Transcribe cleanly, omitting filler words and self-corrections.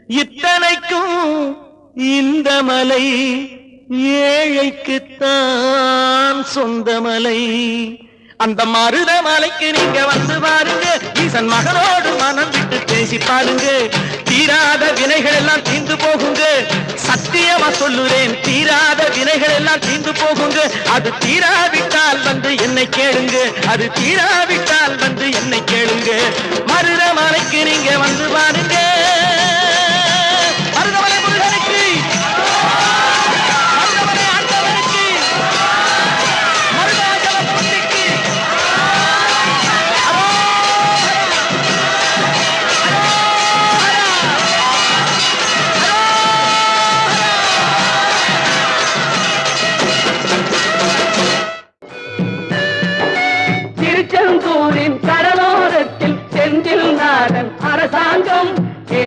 இத்தனைக்கும் இந்த மலை ஏழைக்குத்தான் சொந்த மலை. அந்த மருத மலைக்கு நீங்க வந்து பாருங்க, ஈசன் மகனோடு மனம் விட்டு பேசி பாருங்க. தீராத வினைகள் எல்லாம் தீர்ந்து போகுங்க, சத்தியமா சொல்லுறேன், தீராத வினைகள் எல்லாம் தீர்ந்து போகுங்க. அது தீராவிட்டால் வந்து என்னை கேளுங்க, அது தீராவிட்டால் வந்து என்னை கேளுங்க. மருத மலைக்கு நீங்க வந்து பாருங்க.